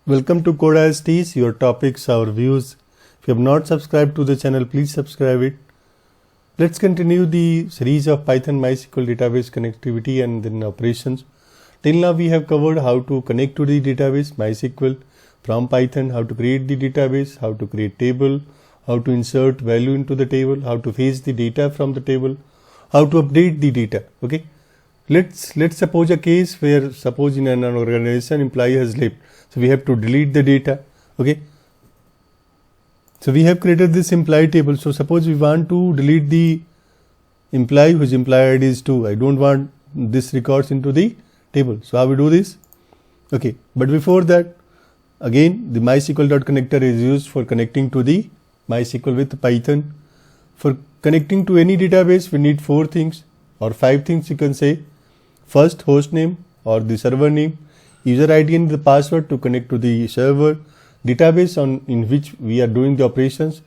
Welcome to Code-ISTs, your topics, our views. If you have not subscribed to the channel, please subscribe it. Let's continue the series of Python MySQL database connectivity and then operations. Till now we have covered how to connect to the database MySQL from Python, how to create the database, how to create table, how to insert value into the table, how to fetch the data from the table, how to update the data. Okay. Let's suppose a case where suppose in an organization employee has left. So we have to delete the data. Okay. So we have created this employee table. So suppose we want to delete the employee whose employee ID is 2. I don't want this records into the table. So how we do this? Okay. But before that, again the MySQL.connector is used for connecting to the MySQL with Python. For connecting to any database, we need 4 things or 5 things you can say. First, host name or the server name, user ID and the password to connect to the server, database in which we are doing the operations.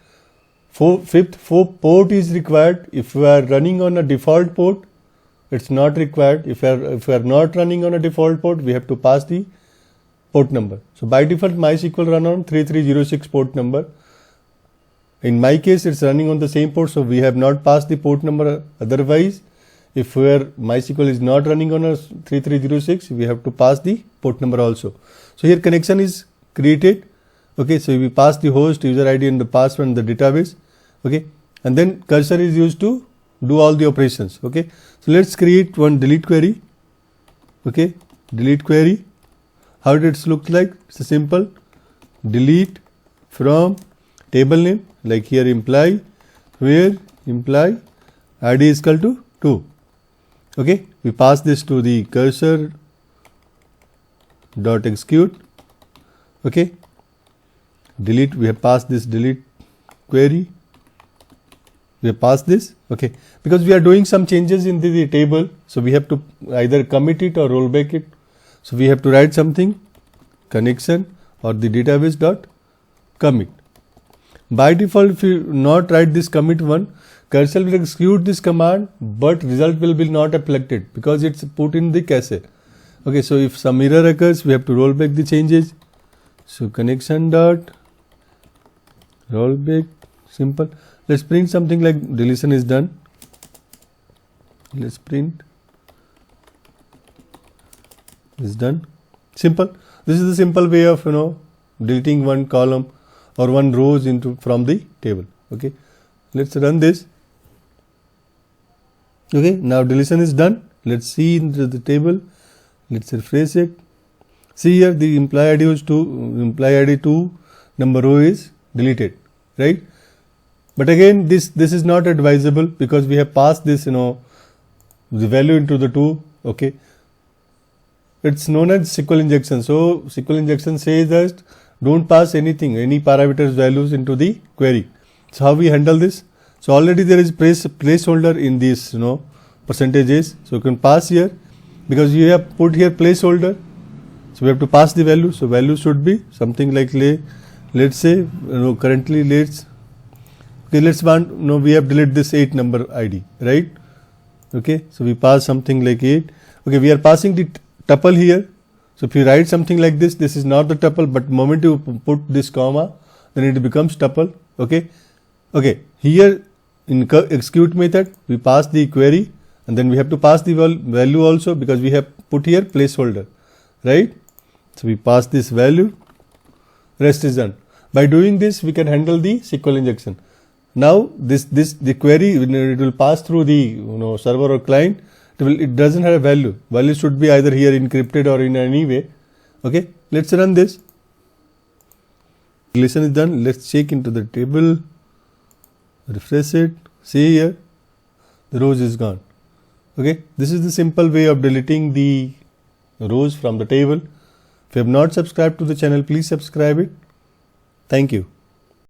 Fifth, port is required. If we are running on a default port, it's not required. If we are not running on a default port, we have to pass the port number. So by default, MySQL run on 3306 port number. In my case, it's running on the same port, so we have not passed the port number. Otherwise, if MySQL is not running on a 3306, we have to pass the port number also. So here connection is created. Okay, so we pass the host, user ID and the password and the database. Okay, and then cursor is used to do all the operations. Okay, so let's create one delete query. Okay, delete query. How did it look like? It's a simple delete from table name, like here employee, where employee ID is equal to 2. Okay, we pass this to the cursor dot execute. Okay, delete, we have passed this delete query. We have passed this. Okay, because we are doing some changes in the table, so we have to either commit it or roll back it. So we have to write something connection or the database dot commit. By default, if you not write this commit one, cursor will execute this command, but result will be not reflected because it's put in the cache. Okay, so if some error occurs, we have to roll back the changes. So connection dot roll back, simple. Let's print something like deletion is done. Let's print is done. Simple. This is the simple way of deleting one column or one rows from the table. Okay, let's run this. Okay, now deletion is done. Let's see into the table. Let's refresh it. See here the employee ID was 2, employee ID 2 number row is deleted, right? But again, this is not advisable because we have passed this the value into the 2. Okay, it's known as SQL injection. So SQL injection says that don't pass anything, any parameters values into the query. So how we handle this? So already there is placeholder in this percentages. So you can pass here because you have put here placeholder. So we have to pass the value. So value should be something like let's say currently let's want we have deleted this 8 number ID, right? Okay, so we pass something like 8. Okay, we are passing the tuple here. So if you write something like this is not the tuple, but moment you put this comma, then it becomes tuple. Okay. Okay. Here in execute method, we pass the query and then we have to pass the value also because we have put here placeholder, right? So we pass this value, rest is done. By doing this, we can handle the SQL injection. Now the query, it will pass through the server or client. It doesn't have a value. Value should be either here encrypted or in any way. Okay, let's run this. Deletion is done. Let's check into the table. Refresh it. See here, the rows is gone. Okay, this is the simple way of deleting the rows from the table. If you have not subscribed to the channel, please subscribe it. Thank you.